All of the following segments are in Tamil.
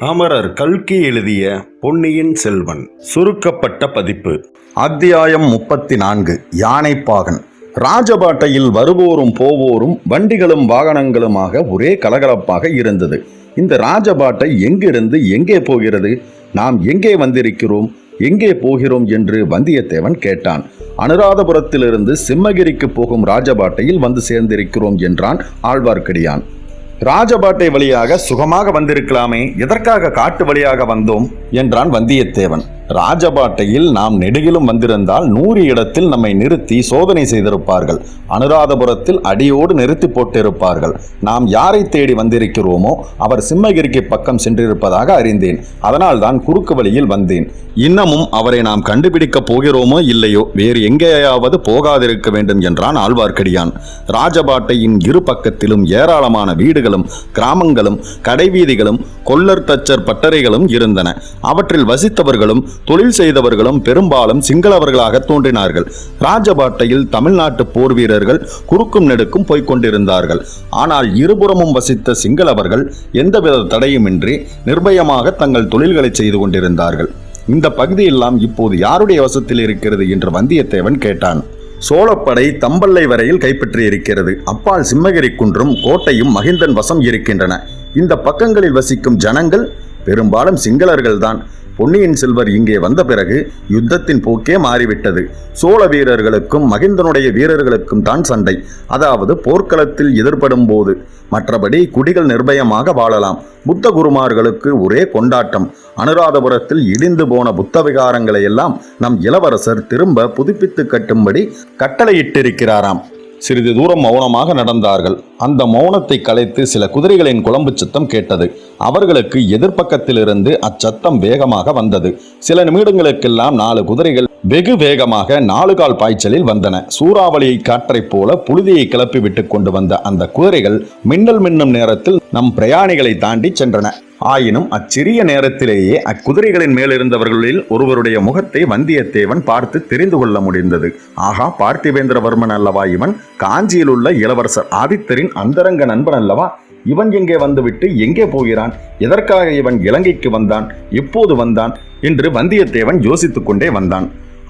அமரர் கல்கி எழுதிய பொன்னியின் செல்வன் சுருக்கப்பட்ட பதிப்பு. அத்தியாயம் 34. யானைப்பாகன். ராஜபாட்டையில் வருவோரும் போவோரும் வண்டிகளும் வாகனங்களுமாக ஒரே கலகலப்பாக இருந்தது. இந்த ராஜபாட்டை எங்கிருந்து எங்கே போகிறது? நாம் எங்கே வந்திருக்கிறோம், எங்கே போகிறோம் என்று வந்தியத்தேவன் கேட்டான். அனுராதபுரத்திலிருந்து சிம்மகிரிக்கு போகும் ராஜபாட்டையில் வந்து சேர்ந்திருக்கிறோம் என்றான் ஆழ்வார்க்கடியான். ராஜபாட்டை வழியாக சுகமாக வந்திருக்கலாமே, எதற்காக காட்டு வழியாக வந்தோம் என்றான் வந்தியத்தேவன். ராஜபாட்டையில் நாம் நெடுகிலும் வந்திருந்தால் 100 இடத்தில் நம்மை நிறுத்தி சோதனை செய்திருப்பார்கள். அனுராதபுரத்தில் அடியோடு நிறுத்தி போட்டிருப்பார்கள். நாம் யாரை தேடி வந்திருக்கிறோமோ அவர் சிம்மகிரிக்கு பக்கம் சென்றிருப்பதாக அறிந்தேன். அதனால் தான் குறுக்கு வழியில் வந்தேன். இன்னமும் அவரை நாம் கண்டுபிடிக்கப் போகிறோமோ இல்லையோ, வேறு எங்கேயாவது போகாதிருக்க வேண்டும் என்றான் ஆழ்வார்க்கடியான். ராஜபாட்டையின் இரு பக்கத்திலும் ஏராளமான வீடுகளும் கிராமங்களும் கடைவீதிகளும் கொல்லர் தச்சர் பட்டறைகளும் இருந்தன. அவற்றில் வசித்தவர்களும் தொழில் செய்தவர்களும் பெரும்பாலும் சிங்களவர்களாக தோன்றினார்கள். ராஜபாட்டையில் தமிழ்நாட்டு போர் வீரர்கள் குறுக்கும் நெடுக்கும் போய்கொண்டிருந்தார்கள். ஆனால் இருபுறமும் வசித்த சிங்களவர்கள் எந்தவித தடையுமின்றி நிர்பயமாக தங்கள் தொழில்களை செய்து கொண்டிருந்தார்கள். இந்த பகுதியெல்லாம் இப்போது யாருடைய வசத்தில் இருக்கிறது என்று வந்தியத்தேவன் கேட்டான். சோழப்படை தம்பல்லை வரையில் கைப்பற்றி இருக்கிறது. அப்பால் சிம்மகிரி குன்றும் கோட்டையும் மகிந்தன் வசம் இருக்கின்றன. இந்த பக்கங்களில் வசிக்கும் ஜனங்கள் பெரும்பாலும் சிங்களர்கள்தான். பொன்னியின் செல்வர் இங்கே வந்த பிறகு யுத்தத்தின் போக்கே மாறிவிட்டது. சோழ வீரர்களுக்கும் மகிந்தனுடைய வீரர்களுக்கும் தான் சண்டை, அதாவது போர்க்களத்தில் எதிர்படும் போது. மற்றபடி குடிகள் நிர்பயமாக வாழலாம். புத்த குருமார்களுக்கு ஒரே கொண்டாட்டம். அனுராதபுரத்தில் இடிந்து போன புத்த விகாரங்களை எல்லாம் நம் இளவரசர் திரும்ப புதுப்பித்து கட்டும்படி கட்டளையிட்டிருக்கிறாராம். சிறிது தூரம் மௌனமாக நடந்தார்கள். அந்த மௌனத்தை கலைத்து சில குதிரைகளின் குளம்பு சத்தம் கேட்டது. அவர்களுக்கு எதிர்ப்பக்கத்திலிருந்து அச்சத்தம் வேகமாக வந்தது. சில நிமிடங்களுக்கெல்லாம் 4 குதிரைகள் வெகு வேகமாக 4 கால் பாய்ச்சலில் வந்தன. சூறாவளி காற்றைப் போல புழுதியை கிளப்பி விட்டு கொண்டு வந்த அந்த குதிரைகள் மின்னல் மின்னும் நேரத்தில் நம் பிரயாணிகளை தாண்டி சென்றன. ஆயினும் அச்சிறிய நேரத்திலேயே அக்குதிரைகளின் மேலிருந்தவர்களில் ஒருவருடைய முகத்தை வந்தியத்தேவன் பார்த்து தெரிந்து கொள்ள முடிந்தது. ஆகா, பார்த்திபேந்திரவர்மன் அல்லவா இவன்? காஞ்சியில் உள்ள இளவரசர் ஆதித்தரின் அந்தரங்க நண்பன் அல்லவா? இவன் எங்கே வந்துவிட்டு எங்கே போகிறான்? எதற்காக இவன் இலங்கைக்கு வந்தான்? எப்போது வந்தான் என்று வந்தியத்தேவன் யோசித்துக் கொண்டே வந்தான்.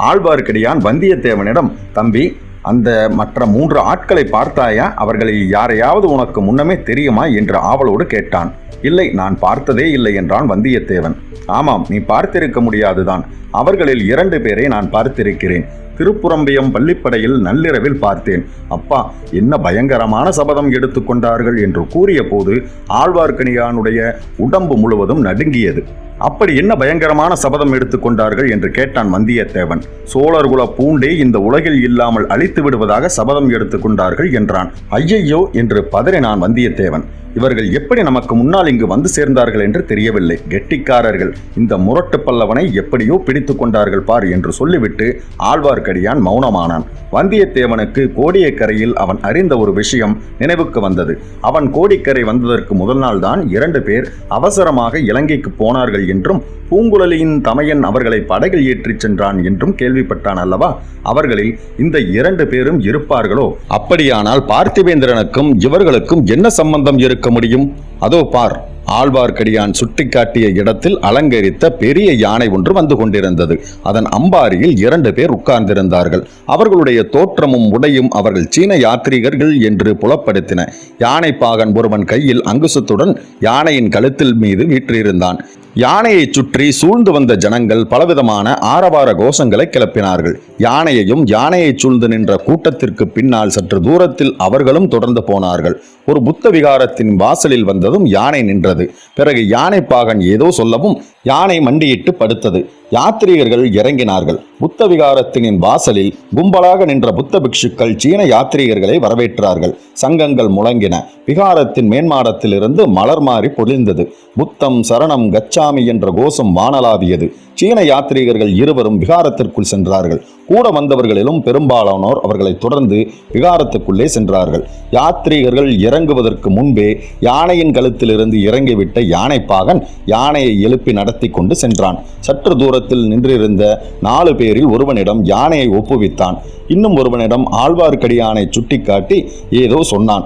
ஆழ்வார்க்கடியான் வந்தியத்தேவனிடம், தம்பி, அந்த மற்ற 3 ஆட்களை பார்த்தாயா? அவர்களில் யாரையாவது உனக்கு முன்னமே தெரியுமா என்று ஆவலோடு கேட்டான். இல்லை, நான் பார்த்ததே இல்லை என்றான் வந்தியத்தேவன். ஆமாம், நீ பார்த்திருக்க முடியாதுதான். அவர்களில் 2 பேரை நான் பார்த்திருக்கிறேன். திருப்புறம்பியம் பள்ளிப்படையில் நள்ளிரவில் பார்த்தேன். அப்பா, என்ன பயங்கரமான சபதம் எடுத்துக்கொண்டார்கள் என்று கூறிய போது ஆழ்வார்க்கடியானுடைய உடம்பு முழுவதும் நடுங்கியது. அப்படி என்ன பயங்கரமான சபதம் எடுத்துக்கொண்டார்கள் என்று கேட்டான் வந்தியத்தேவன். சோழர்குல பூண்டே இந்த உலகில் இல்லாமல் அழித்து விடுவதாக சபதம் எடுத்துக்கொண்டார்கள் என்றான். ஐயையோ என்று பதறினான் வந்தியத்தேவன். இவர்கள் எப்படி நமக்கு முன்னால் இங்கு வந்து சேர்ந்தார்கள் என்று தெரியவில்லை. கெட்டிக்காரர்கள். இந்த முரட்டு பல்லவனை எப்படியோ பிடித்து கொண்டார்கள் பார் என்று சொல்லிவிட்டு ஆழ்வார்க்கடியான் மௌனமானான். வந்தியத்தேவனுக்கு கோடியக்கரையில் அவன் அறிந்த ஒரு விஷயம் நினைவுக்கு வந்தது. அவன் கோடிக்கரை வந்ததற்கு முதல் நாள் தான் 2 பேர் அவசரமாக இலங்கைக்கு போனார்கள் என்றும் பூங்குழலியின் தமையன் அவர்களை படகில் ஏற்றிச் சென்றான் என்றும் கேள்விப்பட்டான் அல்லவா? அவர்களில் இந்த 2 பேரும் இருப்பார்களோ? அப்படியானால் பார்த்திபேந்திரனுக்கும் இவர்களுக்கும் என்ன சம்பந்தம் இருக்க முடியும்? அதோ பார். ஆழ்வார்க்கடியான் சுட்டிக்காட்டிய இடத்தில் அலங்கரித்த பெரிய யானை ஒன்று வந்து கொண்டிருந்தது. அதன் அம்பாரியில் 2 பேர் உட்கார்ந்திருந்தார்கள். அவர்களுடைய தோற்றமும் உடையும் அவர்கள் சீன யாத்ரீகர்கள் என்று புலப்படுத்தின. யானைப்பாகன் ஒருவன் கையில் அங்குசத்துடன் யானையின் கழுத்தில் மீது வீற்றிருந்தான். யானையை சுற்றி சூழ்ந்து வந்த ஜனங்கள் பலவிதமான ஆரவார கோஷங்களை கிளப்பினார்கள். யானையையும் யானையை சூழ்ந்து நின்ற கூட்டத்திற்கு பின்னால் சற்று தூரத்தில் அவர்களும் தொடர்ந்து போனார்கள். ஒரு புத்த விகாரத்தின் வாசலில் வந்ததும் யானை நின்றது. பிறகு யானைப்பாகன் ஏதோ சொல்லவும் யானை மண்டியிட்டு படுத்தது. யாத்ரீகர்கள் இறங்கினார்கள். புத்த விகாரத்தினின் வாசலில் கும்பலாக நின்ற புத்த பிக்ஷுக்கள் சீன யாத்ரீகர்களை வரவேற்றார்கள். சங்கங்கள் முழங்கின. விகாரத்தின் மேன்மாடத்திலிருந்து மலர் மாறி பொழிந்தது. புத்தம் சரணம் கச்சாமி என்ற கோஷம் வானலாவியது. சீன யாத்ரீகர்கள் இருவரும் விகாரத்திற்குள் சென்றார்கள். கூட வந்தவர்களிலும் பெரும்பாலானோர் அவர்களை தொடர்ந்து விகாரத்துக்குள்ளே சென்றார்கள். யாத்ரீகர்கள் இறங்குவதற்கு முன்பே யானையின் கழுத்திலிருந்து இறங்கிவிட்ட யானைப்பாகன் யானையை எழுப்பி நடத்தி கொண்டு சென்றான். சற்று தூரத்தில் நின்றிருந்த 4 பேரில் ஒருவனிடம் யானையை ஒப்புவித்தான். இன்னும் ஒருவனிடம் ஆழ்வார்க்கடியானை சுட்டிக்காட்டி ஏதோ சொன்னான்.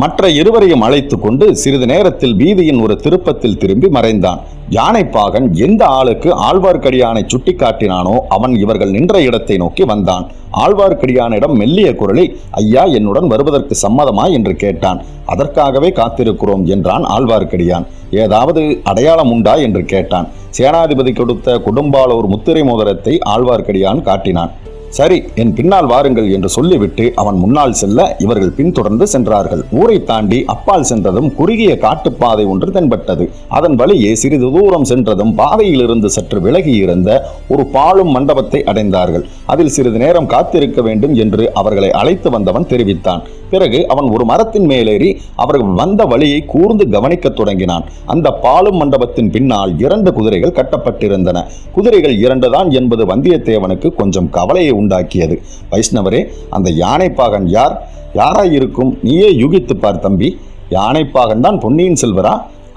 மற்ற இருவரையும் அழைத்து கொண்டு சிறிது நேரத்தில் வீதியின் ஒரு திருப்பத்தில் திரும்பி மறைந்தான். யானைப்பாகன் எந்த ஆளுக்கு ஆழ்வார்க்கடியானை சுட்டி காட்டினானோ அவன் இவர்கள் நின்ற இடத்தை நோக்கி வந்தான். ஆழ்வார்க்கடியானிடம் மெல்லிய குரலில், ஐயா, என்னுடன் வருவதற்கு சம்மதமா என்று கேட்டான். அதற்காகவே காத்திருக்கிறோம் என்றான் ஆழ்வார்க்கடியான். ஏதாவது அடையாளம் உண்டா என்று கேட்டான். சேனாதிபதி கொடுத்த குடும்பாலூர் முத்திரை மோதிரத்தை ஆழ்வார்க்கடியான் காட்டினான். சரி, என் பின்னால் வாருங்கள் என்று சொல்லிவிட்டு அவன் முன்னால் செல்ல இவர்கள் பின்தொடர்ந்து சென்றார்கள். ஊரை தாண்டி அப்பால் சென்றதும் குறுகிய காட்டுப்பாதை ஒன்று தென்பட்டது. அதன் வழியே சிறிது தூரம் சென்றதும் பாதையிலிருந்து சற்று விலகி இருந்த ஒரு பாழும் மண்டபத்தை அடைந்தார்கள். அதில் சிறிது நேரம் காத்திருக்க வேண்டும் என்று அவர்களை அழைத்து வந்தவன் தெரிவித்தான். பிறகு அவன் ஒரு மரத்தின் மேலேறி அவர்கள் வந்த வழியை கூர்ந்து கவனிக்க தொடங்கினான். அந்த பாழும் மண்டபத்தின் பின்னால் 2 குதிரைகள் கட்டப்பட்டிருந்தன. குதிரைகள் 2 தான் என்பது வந்தியத்தேவனுக்கு கொஞ்சம் கவலையை உண்டாக்கியது. வைஷ்ணவரே, அந்த யானைப்பாகன் யாராயிருக்கும்? நீயே யூகித்து பார் தம்பி. யானைப்பாகன் தான் பொன்னியின் செல்வரா?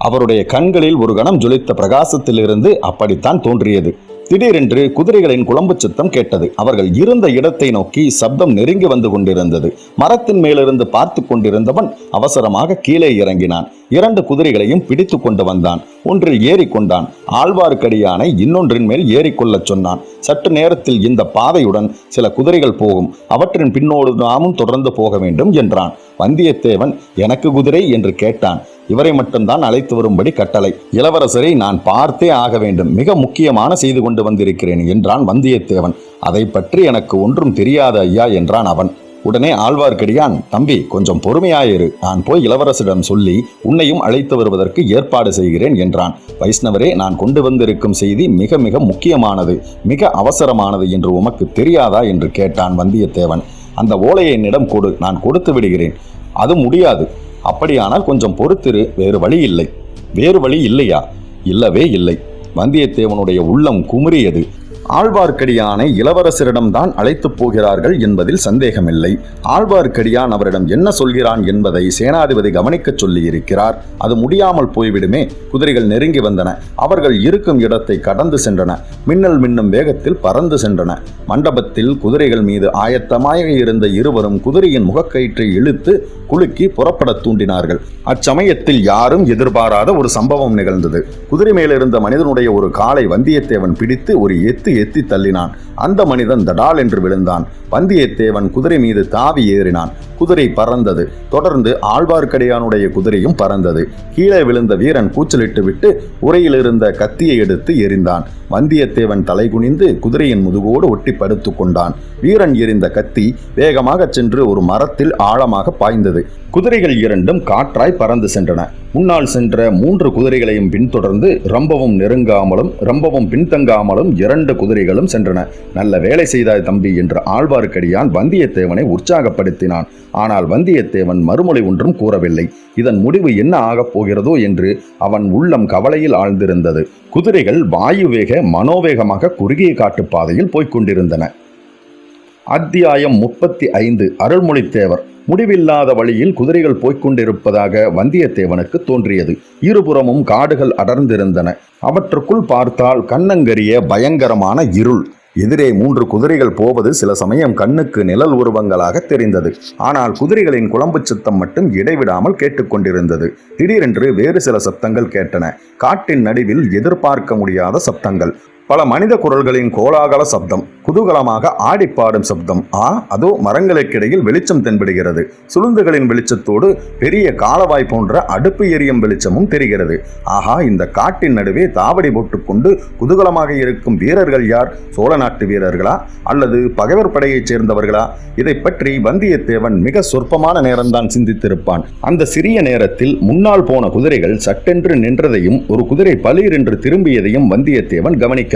அவருடைய கண்களில் ஒரு கணம் ஜொலித்த பிரகாசத்திலிருந்து அப்படித்தான் தோன்றியது. திடீரென்று குதிரைகளின் குளம்பு சத்தம் கேட்டது. அவர்கள் இருந்த இடத்தை நோக்கி சப்தம் நெருங்கி வந்து கொண்டிருந்தது. மரத்தின் மேலிருந்து பார்த்து கொண்டிருந்தவன் அவசரமாக கீழே இறங்கினான். 2 குதிரைகளையும் பிடித்து கொண்டு வந்தான். ஒன்றில் ஏறிக்கொண்டான். ஆழ்வார்க்கடியானை இன்னொன்றின் மேல் ஏறிக்கொள்ளச் சொன்னான். சற்று நேரத்தில் இந்த பாதையுடன் சில குதிரைகள் போகும். அவற்றின் பின்னோடு நாமும் தொடர்ந்து போக வேண்டும் என்றான். வந்தியத்தேவன், எனக்கு குதிரை என்று கேட்டான். இவரை மட்டும்தான் அழைத்து வரும்படி கட்டளை. இளவரசரை நான் பார்த்தே ஆக வேண்டும். மிக முக்கியமான செய்து கொண்டு வந்திருக்கிறேன் என்றான் வந்தியத்தேவன். அதை பற்றி எனக்கு ஒன்றும் தெரியாது ஐயா என்றான் அவன். உடனே ஆழ்வார்க்கடியான், தம்பி, கொஞ்சம் பொறுமையாயிரு. நான் போய் இளவரசரிடம் சொல்லி உன்னையும் அழைத்து வருவதற்கு ஏற்பாடு செய்கிறேன் என்றான். வைஷ்ணவரே, நான் கொண்டு வந்திருக்கும் செய்தி மிக மிக முக்கியமானது, மிக அவசரமானது என்று உமக்கு தெரியாதா என்று கேட்டான் வந்தியத்தேவன். அந்த ஓலையை என்னிடம் கொடு, நான் கொடுத்து விடுகிறேன். அது முடியாது. அப்படியானால் கொஞ்சம் பொறுத்திரு. வேறு வழி இல்லை. வேறு வழி இல்லையா? இல்லவே இல்லை. வந்தியத்தேவனுடைய உள்ளம் குமுறியது. ஆழ்வார்க்கடியானை இளவரசரிடம்தான் அழைத்து போகிறார்கள் என்பதில் சந்தேகமில்லை. ஆழ்வார்க்கடியான் அவரிடம் என்ன சொல்கிறான் என்பதை சேனாதிபதி கவனிக்கச் சொல்லியிருக்கிறார். அது முடியாமல் போய்விடுமே. குதிரைகள் நெருங்கி வந்தன. அவர்கள் இருக்கும் இடத்தை கடந்து சென்றன. மின்னல் மின்னும் வேகத்தில் பறந்து சென்றன. மண்டபத்தில் குதிரைகள் மீது ஆயத்தமாக இருந்த இருவரும் குதிரையின் முகக்கயிற்றை இழுத்து குலுக்கி புறப்பட தூண்டினார்கள். அச்சமயத்தில் யாரும் எதிர்பாராத ஒரு சம்பவம் நிகழ்ந்தது. குதிரை மேலிருந்த மனிதனுடைய ஒரு காலை வந்தியத்தேவன் பிடித்து ஒரு எத்தி தள்ளினான். அந்த மனிதன் தடால் என்று விழுந்தான். வந்தியத்தேவன் குதிரை மீது தாவி ஏறினான். குதிரை பறந்தது. தொடர்ந்து ஆழ்வார்க்கடியானுடைய குதிரையும் பறந்தது. கீழே விழுந்த வீரன் கூச்சலிட்டு விட்டு உரையில் இருந்த கத்தியை எடுத்து எறிந்தான். வந்தியத்தேவன் தலை குனிந்து குதிரையின் முதுகோடு ஒட்டி படுத்து கொண்டான். வீரன் எறிந்த கத்தி வேகமாக சென்று ஒரு மரத்தில் ஆழமாக பாய்ந்தது. குதிரைகள் 2ம் காற்றாய் பறந்து சென்றன. முன்னால் சென்ற 3 குதிரைகளையும் பின்தொடர்ந்து ரொம்பவும் நெருங்காமலும் ரொம்பவும் பின்தங்காமலும் 2 குதிரைகளும் சென்றன. நல்ல வேலை செய்தாய் தம்பி என்று ஆழ்வார்க்கடியான் வந்தியத்தேவனை உற்சாகப்படுத்தினான். ஆனால் வந்தியத்தேவன் மறுமொழி ஒன்றும் கூறவில்லை. இதன் முடிவு என்ன ஆகப் போகிறதோ என்று அவன் உள்ளம் கவலையில் ஆழ்ந்திருந்தது. குதிரைகள் வாயுவேக மனோவேகமாக குறுகிய காட்டுப்பாதையில் போய்கொண்டிருந்தன. அத்தியாயம் 35. அருள்மொழித்தேவர். முடிவில்லாத வழியில் குதிரைகள் போய்கொண்டிருப்பதாக வந்தியத்தேவனுக்கு தோன்றியது. இருபுறமும் காடுகள் அடர்ந்திருந்தன. அவற்றுக்குள் பார்த்தால் கண்ணங்கரிய பயங்கரமான இருள். எதிரே 3 குதிரைகள் போவது சில சமயம் கண்ணுக்கு நிழல் உருவங்களாக தெரிந்தது. ஆனால் குதிரைகளின் குளம்பு சத்தம் மட்டும் இடைவிடாமல் கேட்டுக்கொண்டிருந்தது. திடீரென்று வேறு சில சத்தங்கள் கேட்டன. காட்டின் நடுவில் எதிர்பார்க்க முடியாத சப்தங்கள். பல மனித குரல்களின் கோலாகல சப்தம். குதூகலமாக ஆடிப்பாடும் சப்தம். அதோ மரங்களுக்கிடையில் வெளிச்சம் தென்படுகிறது. சுளுந்துகளின் வெளிச்சத்தோடு பெரிய காலவாய் போன்ற அடுப்பு எரியும் வெளிச்சமும் தெரிகிறது. ஆஹா, இந்த காட்டின் நடுவே தாவடி போட்டுக்கொண்டு குதூகலமாக இருக்கும் வீரர்கள் யார்? சோழ நாட்டு வீரர்களா அல்லது பகைவர் படையைச் சேர்ந்தவர்களா? இதை பற்றி வந்தியத்தேவன் மிக சொற்பமான நேரம்தான் சிந்தித்திருப்பான். அந்த சிறிய நேரத்தில் முன்னால் போன குதிரைகள் சட்டென்று நின்றதையும் ஒரு குதிரை பளீர் என்று திரும்பியதையும் வந்தியத்தேவன் கவனிக்க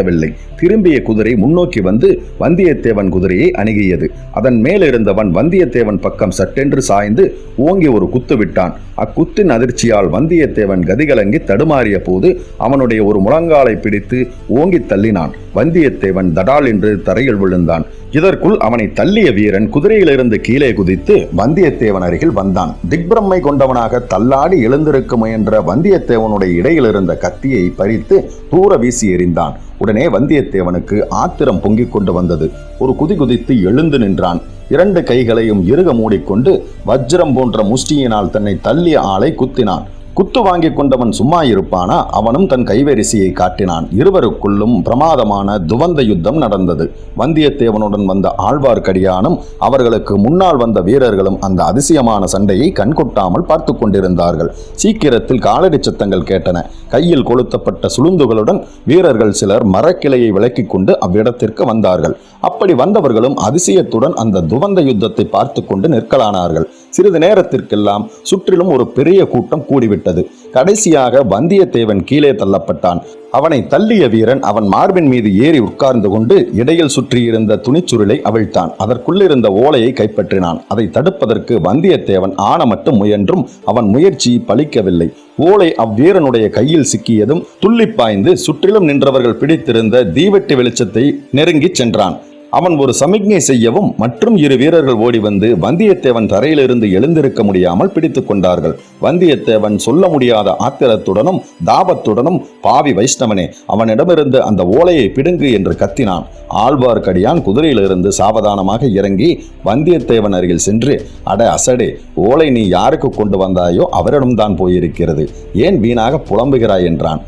திரும்பிய குதிரை முன்னோக்கி வந்து வந்தியத்தேவன் குதிரையை அணுகியது. அதன் மேலிருந்தவன் வந்தியத்தேவன் பக்கம் சட்டென்று சாய்ந்து ஓங்கி ஒரு குத்து விட்டான். அக்குத்தின் அதிர்ச்சியால் வந்தியத்தேவன் கதிகலங்கி தடுமாறிய போது அவனுடைய ஒரு முழங்காலை பிடித்து ஓங்கி தள்ளினான். வந்தியத்தேவன் தடால் என்று தரையில் விழுந்தான். இதற்குள் அவனை தள்ளிய வீரன் குதிரையிலிருந்து கீழே குதித்து வந்தியத்தேவன் அருகில் வந்தான். திக்பிரமை கொண்டவனாக தள்ளாடி எழுந்திருக்க முயன்ற வந்தியத்தேவனுடைய இடையில் இருந்த கத்தியை பறித்து தூர வீசி எறிந்தான். உடனே வந்தியத்தேவனுக்கு ஆத்திரம் பொங்கிக் கொண்டு வந்தது. ஒரு குதித்து எழுந்து நின்றான். 2 கைகளையும் இறுக மூடிக்கொண்டு வஜ்ரம் போன்ற முஷ்டியினால் தன்னை தள்ளிய ஆளை குத்தினான். குத்து வாங்கி கொண்டவன் சும்மா இருப்பானா? அவனும் தன் கைவரிசையை காட்டினான். இருவருக்குள்ளும் பிரமாதமான துவந்த யுத்தம் நடந்தது. வந்தியத்தேவனுடன் வந்த ஆழ்வார்க்கடியானும் அவர்களுக்கு முன்னால் வந்த வீரர்களும் அந்த அதிசயமான சண்டையை கண்கொட்டாமல் பார்த்து கொண்டிருந்தார்கள். சீக்கிரத்தில் காலடி சத்தங்கள் கேட்டன. கையில் கொளுத்தப்பட்ட சுளுந்துகளுடன் வீரர்கள் சிலர் மரக்கிளையை விலக்கிக் கொண்டு அவ்விடத்திற்கு வந்தார்கள். அப்படி வந்தவர்களும் அதிசயத்துடன் அந்த துவந்த யுத்தத்தை பார்த்து கொண்டு நிற்கலானார்கள். சிறிது நேரத்திற்கெல்லாம் சுற்றிலும் ஒரு பெரிய கூட்டம் கூடிவிட்டது. கடைசியாக வந்தியத்தேவன் கீழே தள்ளப்பட்டான். அவனை தள்ளிய வீரன் அவன் மார்பின் மீது ஏறி உட்கார்ந்து கொண்டு இடையில் சுற்றியிருந்த துணிச்சுருளை அவிழ்த்தான். அதற்குள்ளிருந்த ஓலையை கைப்பற்றினான். அதை தடுப்பதற்கு வந்தியத்தேவன் ஆணமட்டு முயன்றும் அவன் முயற்சி பலிக்கவில்லை. ஓலை அவ்வீரனுடைய கையில் சிக்கியதும் துள்ளிப்பாய்ந்து சுற்றிலும் நின்றவர்கள் பிடித்திருந்த தீவெட்டி வெளிச்சத்தை நெருங்கி சென்றான். அவன் ஒரு சமிக்ஞை செய்யவும் மற்றும் இரு வீரர்கள் ஓடி வந்து வந்தியத்தேவன் தரையிலிருந்து எழுந்திருக்க முடியாமல் பிடித்து கொண்டார்கள். வந்தியத்தேவன் சொல்ல முடியாத ஆத்திரத்துடனும் தாபத்துடனும், பாவி வைஷ்ணவனே, அவனிடமிருந்து அந்த ஓலையை பிடுங்கு என்று கத்தினான். ஆழ்வார்க்கடியான் குதிரையிலிருந்து சாவதானமாக இறங்கி வந்தியத்தேவன் அருகில் சென்று, அட அசடே, ஓலை நீ யாருக்கு கொண்டு வந்தாயோ அவரிடம்தான் போயிருக்கிறது, ஏன் வீணாக புலம்புகிறாய் என்றான்.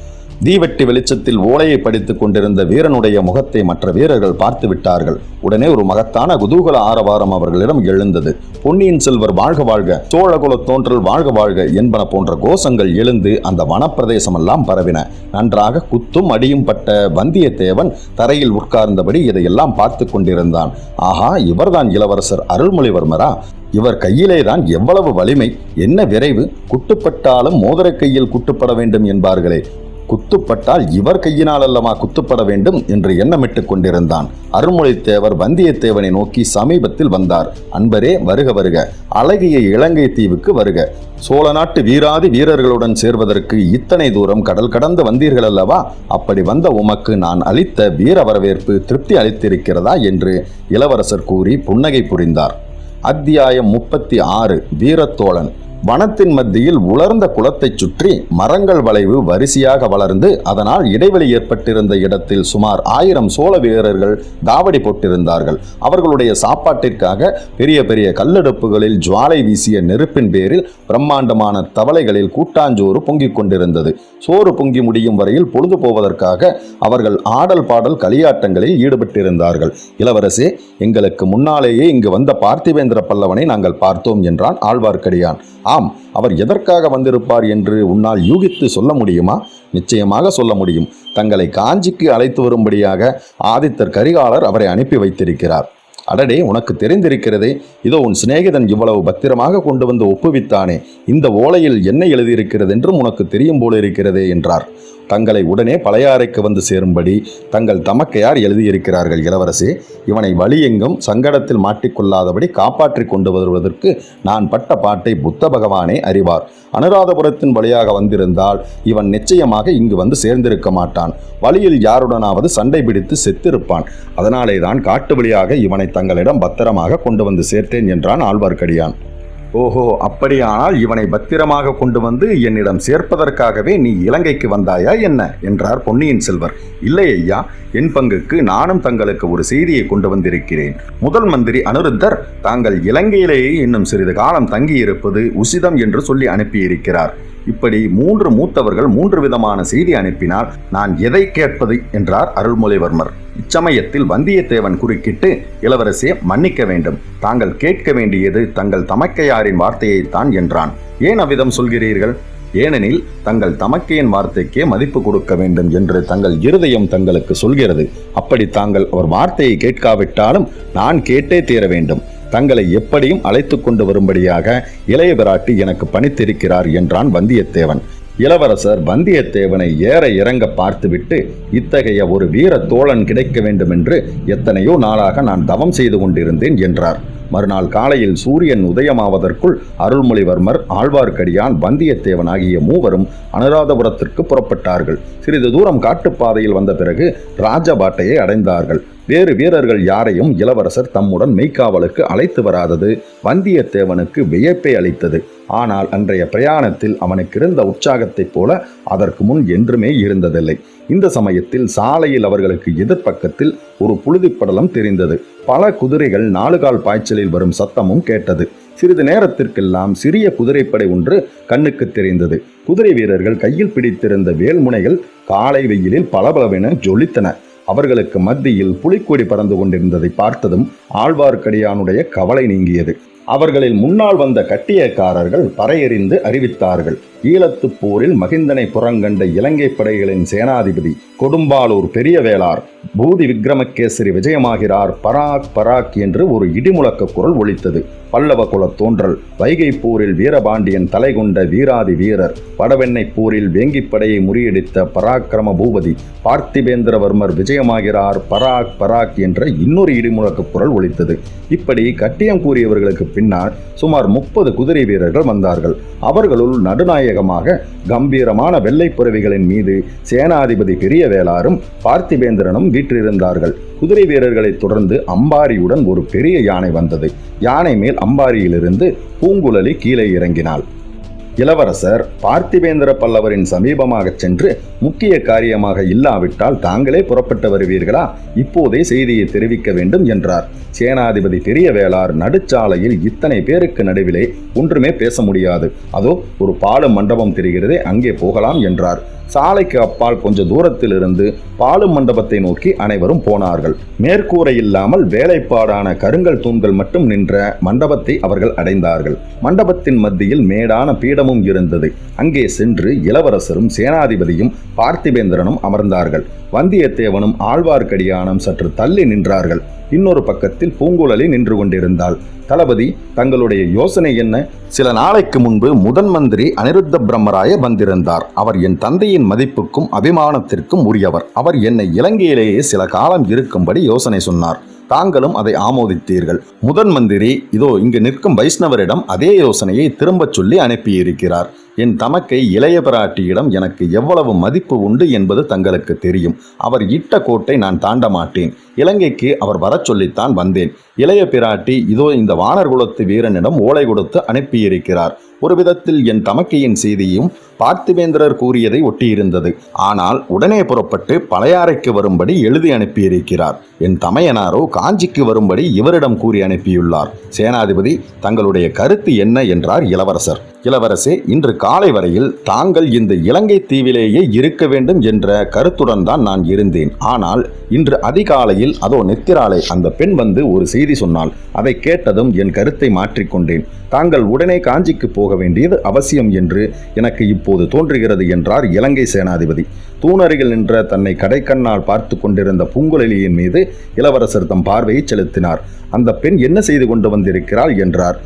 தீவெட்டி வெளிச்சத்தில் ஓலையை படித்துக் கொண்டிருந்த வீரனுடைய முகத்தை மற்ற வீரர்கள் பார்த்து விட்டார்கள். உடனே ஒரு மகத்தான குதூகல ஆரவாரம் அவர்களிடம் எழுந்தது. பொன்னியின் செல்வர் வாழ்க வாழ்க, சோழகுல தோன்றல் வாழ்க வாழ்க என்பன போன்ற கோஷங்கள் எழுந்து அந்த வனப்பிரதேசமெல்லாம் பரவின. நன்றாக குத்தும் அடியும் பட்ட வந்தியத்தேவன் தரையில் உட்கார்ந்தபடி இதையெல்லாம் பார்த்து கொண்டிருந்தான். ஆஹா, இவர்தான் இளவரசர் அருள்மொழிவர்மரா? இவர் கையிலேதான் எவ்வளவு வலிமை, என்ன விரைவு! குட்டுப்பட்டாலும் மோதிர கையில் குட்டுப்பட வேண்டும் என்பார்களே, குத்துப்பட்டால் இவர் கையினால் அல்லவா குத்துப்பட வேண்டும் என்று எண்ணமிட்டுக் கொண்டிருந்தான். அருள்மொழித்தேவர் வந்தியத்தேவனை நோக்கி சமீபத்தில் வந்தார். அன்பரே, வருக வருக, அழகிய இலங்கை தீவுக்கு வருக. சோழ நாட்டு வீராதி வீரர்களுடன் சேர்வதற்கு இத்தனை தூரம் கடல் கடந்து வந்தீர்கள் அல்லவா? அப்படி வந்த உமக்கு நான் அளித்த வீர வரவேற்பு திருப்தி அளித்திருக்கிறதா என்று இளவரசர் கூறி புன்னகை புரிந்தார். அத்தியாயம் 36. வீரத்தோழன். வனத்தின் மத்தியில் உலர்ந்த குளத்தைச் சுற்றி மரங்கள் வளைவு வரிசையாக வளர்ந்து அதனால் இடைவெளி ஏற்பட்டிருந்த இடத்தில் சுமார் 1000 சோழ வீரர்கள் தாவடி போட்டிருந்தார்கள். அவர்களுடைய சாப்பாட்டிற்காக பெரிய பெரிய கல்லெடுப்புகளில் ஜுவாலை வீசிய நெருப்பின் பேரில் பிரம்மாண்டமான தவளைகளில் கூட்டாஞ்சோறு பொங்கிக் கொண்டிருந்தது. சோறு பொங்கி முடியும் வரையில் பொழுது போவதற்காக அவர்கள் ஆடல் பாடல் களியாட்டங்களில் ஈடுபட்டிருந்தார்கள். இளவரசே, எங்களுக்கு முன்னாலேயே இங்கு வந்த பார்த்திவேந்திர பல்லவனை நாங்கள் பார்த்தோம் என்றான் ஆழ்வார்க்கடியான். ஆம், அவர் எதற்காக வந்திருப்பார் என்று உன்னால் யூகித்து சொல்ல முடியுமா? நிச்சயமாக சொல்ல முடியும். தங்களை காஞ்சிக்கு அழைத்து வரும்படியாக ஆதித்தர் கரிகாலர் அவரை அனுப்பி வைத்திருக்கிறார். அடடே, உனக்கு தெரிந்திருக்கிறதே, இதோ உன் சிநேகிதன் இவ்வளவு பத்திரமாக கொண்டு வந்து ஒப்புவித்தானே, இந்த ஓலையில் என்ன எழுதியிருக்கிறது என்றும் உனக்கு தெரியும் போல இருக்கிறதே என்றார். தங்களை உடனே பழையாறைக்கு வந்து சேரும்படி தங்கள் தமக்கையார் எழுதியிருக்கிறார்கள் இளவரசே. இவனை வழியெங்கும் சங்கடத்தில் மாட்டிக்கொள்ளாதபடி காப்பாற்றி கொண்டு வருவதற்கு நான் பட்ட பாட்டை புத்த பகவானே அறிவார். அனுராதபுரத்தின் வழியாக வந்திருந்தால் இவன் நிச்சயமாக இங்கு வந்து சேர்ந்திருக்க மாட்டான். வழியில் யாருடனாவது சண்டை பிடித்து செத்திருப்பான். அதனாலே தான் காட்டு வழியாக இவனை தங்களிடம் பத்திரமாக கொண்டு வந்து சேர்த்தேன் என்றான் ஆழ்வார்க்கடியான். ஓஹோ, அப்படியானால் இவனை பத்திரமாக கொண்டு வந்து என்னிடம் சேர்ப்பதற்காகவே நீ இலங்கைக்கு வந்தாயா என்ன என்றார் பொன்னியின் செல்வர். இல்லை ஐயா, என் பங்குக்கு நானும் தங்களுக்கு ஒரு செய்தியை கொண்டு வந்திருக்கிறேன். முதல் மந்திரி அனிருத்தர் தாங்கள் இலங்கையிலேயே இன்னும் சிறிது காலம் தங்கியிருப்பது உசிதம் என்று சொல்லி அனுப்பியிருக்கிறார். இப்படி 3 மூத்தவர்கள் 3 விதமான செய்தி அனுப்பினால் நான் எதை கேட்பது என்றார் அருள்மொழிவர்மர். இச்சமயத்தில் வந்தியத்தேவன் குறுக்கிட்டு, இளவரசே, மன்னிக்க வேண்டும், தாங்கள் கேட்க வேண்டியது தங்கள் தமக்கையாரின் வார்த்தையைத்தான் என்றான். ஏன் அவ்விதம் சொல்கிறீர்கள்? ஏனெனில் தங்கள் தமக்கையின் வார்த்தைக்கே மதிப்பு கொடுக்க வேண்டும் என்று தங்கள் இருதயம் தங்களுக்கு சொல்கிறது. அப்படி தாங்கள் அவர் வார்த்தையை கேட்காவிட்டாலும் நான் கேட்டே தீர வேண்டும். தங்களை எப்படியும் அழைத்து கொண்டு வரும்படியாக இளைய பிராட்டி எனக்கு பணித்திருக்கிறார் என்றான் வந்தியத்தேவன். இளவரசர் வந்தியத்தேவனை ஏற இறங்க பார்த்துவிட்டு, இத்தகைய ஒரு வீர தோழன் கிடைக்க வேண்டும் என்று எத்தனையோ நாளாக நான் தவம் செய்து கொண்டிருந்தேன் என்றார். மறுநாள் காலையில் சூரியன் உதயமாவதற்குள் அருள்மொழிவர்மர், ஆழ்வார்க்கடியான், வந்தியத்தேவன் ஆகிய மூவரும் அனுராதபுரத்திற்கு புறப்பட்டார்கள். சிறிது தூரம் காட்டுப்பாதையில் வந்த பிறகு ராஜபாட்டையை அடைந்தார்கள். வேறு வீரர்கள் யாரையும் இளவரசர் தம்முடன் மெய்க்காவலுக்கு அழைத்து வராதது வந்தியத்தேவனுக்கு வியப்பை அளித்தது. ஆனால் அன்றைய பிரயாணத்தில் அவனுக்கு இருந்த உற்சாகத்தைப் போல அதற்கு முன் என்றுமே இருந்ததில்லை. இந்த சமயத்தில் சாலையில் அவர்களுக்கு எதிர்ப்பக்கத்தில் ஒரு புழுதிப்படலம் தெரிந்தது. பல குதிரைகள் 4 கால் பாய்ச்சலில் வரும் சத்தமும் கேட்டது. சிறிது நேரத்திற்கெல்லாம் சிறிய குதிரைப்படை ஒன்று கண்ணுக்கு தெரிந்தது. குதிரை வீரர்கள் கையில் பிடித்திருந்த வேல்முனைகள் காலை வெயிலில் பளபளவென ஜொலித்தன. அவர்களுக்கு மத்தியில் புலிக்கொடி பறந்து கொண்டிருந்ததை பார்த்ததும் ஆழ்வார்க்கடியானுடைய கவலை நீங்கியது. அவர்களில் முன்னால் வந்த கட்டியக்காரர்கள் பறையெறிந்து அறிவித்தார்கள். ஈழத்துப் போரில் மகிந்தனை புறங்கண்ட இலங்கை படைகளின் சேனாதிபதி கொடும்பாளூர் பெரிய வேளார் பூதி விக்ரமகேசரி விஜயமாகிறார், பராக் பராக் என்று ஒரு இடிமுழக்க குரல் ஒலித்தது. பல்லவ குலத் தோன்றல், வைகை போரில் வீரபாண்டியன் தலை கொண்ட வீராதி வீரர், வடவெண்ணை போரில் வேங்கிப்படையை முறியடித்த பராக்கிரம பூபதி பார்த்திபேந்திரவர்மர் விஜயமாகிறார், பராக் பராக் என்ற இன்னொரு இடிமுழக்க குரல் ஒலித்தது. இப்படி கட்டியம் கூறியவர்களுக்கு பின்னால் சுமார் 30 குதிரை வீரர்கள் வந்தார்கள். அவர்களுள் நடுநாயகமாக கம்பீரமான வெள்ளைப்புறவிகளின் மீது சேனாதிபதி பெரிய வேளாரும் பார்த்திபேந்திரனும் வீற்றிருந்தார்கள். குதிரை வீரர்களைத் தொடர்ந்து அம்பாரியுடன் ஒரு பெரிய யானை வந்தது. யானை மேல் அம்பாரியிலிருந்து பூங்குழலி கீழே இறங்கினாள். இளவரசர் பார்த்திபேந்திர பல்லவரின் சமீபமாக சென்று முக்கிய காரியமாக இல்லாவிட்டால் தாங்களே புறப்பட்டு வருவீர்களா? இப்போதே செய்தியை தெரிவிக்க வேண்டும் என்றார். சேனாதிபதி பெரிய வேளார் நடுச்சாலையில் இத்தனை பேருக்கு நடுவிலே ஒன்றுமே பேச முடியாது. அதோ ஒரு பாலும் மண்டபம் தெரிகிறதே, அங்கே போகலாம் என்றார். சாலைக்கு அப்பால் கொஞ்ச தூரத்தில் இருந்து பாலும் மண்டபத்தை நோக்கி அனைவரும் போனார்கள். மேற்கூரை இல்லாமல் வேலைப்பாடான கருங்கல் தூண்கள் மட்டும் நின்ற மண்டபத்தை அவர்கள் அடைந்தார்கள். மண்டபத்தின் மத்தியில் மேடான பீடமும் இருந்தது. அங்கே சென்று இளவரசரும் சேனாதிபதியும் பார்த்திபேந்திரனும் அமர்ந்தார்கள். வந்தியத்தேவனும் ஆழ்வார்க்கடியானும் சற்று தள்ளி நின்றார்கள். இன்னொரு பக்கத்தில் பூங்குழலி நின்று கொண்டிருந்தாள். தளபதி, தங்களுடைய யோசனை என்ன? சில நாளைக்கு முன்பு முதன் மந்திரி அனிருத்த பிரம்மராயர் வந்திருந்தார். அவர் என் தந்தையின் மதிப்புக்கும் அபிமானத்திற்கும் உரியவர். அவர் என்னை இலங்கையிலேயே சில காலம் இருக்கும்படி யோசனை சொன்னார். தாங்களும் அதை ஆமோதித்தீர்கள். முதன் மந்திரி இதோ இங்கு நிற்கும் வைஷ்ணவரிடம் அதே யோசனையை திரும்பச் சொல்லி அனுப்பியிருக்கிறார். என் தமக்கை இளைய பிராட்டியிடம் எனக்கு எவ்வளவு மதிப்பு உண்டு என்பது தங்களுக்கு தெரியும். அவர் இட்ட கோட்டை நான் தாண்ட மாட்டேன். இலங்கைக்கு அவர் வரச் சொல்லித்தான் வந்தேன். இளைய பிராட்டி இதோ இந்த வானர் குலத்து வீரனிடம் ஓலை கொடுத்து அனுப்பியிருக்கிறார். ஒரு விதத்தில் என் தமக்கையின் செய்தியும் பார்த்திபேந்திரர் கூறியதை ஒட்டியிருந்தது. ஆனால் உடனே புறப்பட்டு பழையாறைக்கு வரும்படி எழுதி அனுப்பியிருக்கிறார். என் தமையனாரோ காஞ்சிக்கு வரும்படி இவரிடம் கூறி அனுப்பியுள்ளார். சேனாதிபதி, தங்களுடைய கருத்து என்ன என்றார் இளவரசர். இளவரசே, இன்று காலை வரையில் தாங்கள் இந்த இலங்கை தீவிலேயே இருக்க வேண்டும் என்ற கருத்துடன் தான் நான் இருந்தேன். ஆனால் இன்று அதிகாலையில் அதோ நித்திராலை அந்த பெண் வந்து ஒரு செய்தி சொன்னாள். அதை கேட்டதும் என் கருத்தை மாற்றிக்கொண்டேன். தாங்கள் உடனே காஞ்சிக்கு போக வேண்டியது அவசியம் என்று எனக்கு இப்போது தோன்றுகிறது என்றார் இலங்கை சேனாதிபதி. தூணருகில் நின்ற தன்னை கடைக்கண்ணால் பார்த்து கொண்டிருந்த பூங்குழலியின் மீது இளவரசர் தம் பார்வையை செலுத்தினார். அந்த பெண் என்ன செய்து கொண்டு வந்திருக்கிறாள் என்றார்.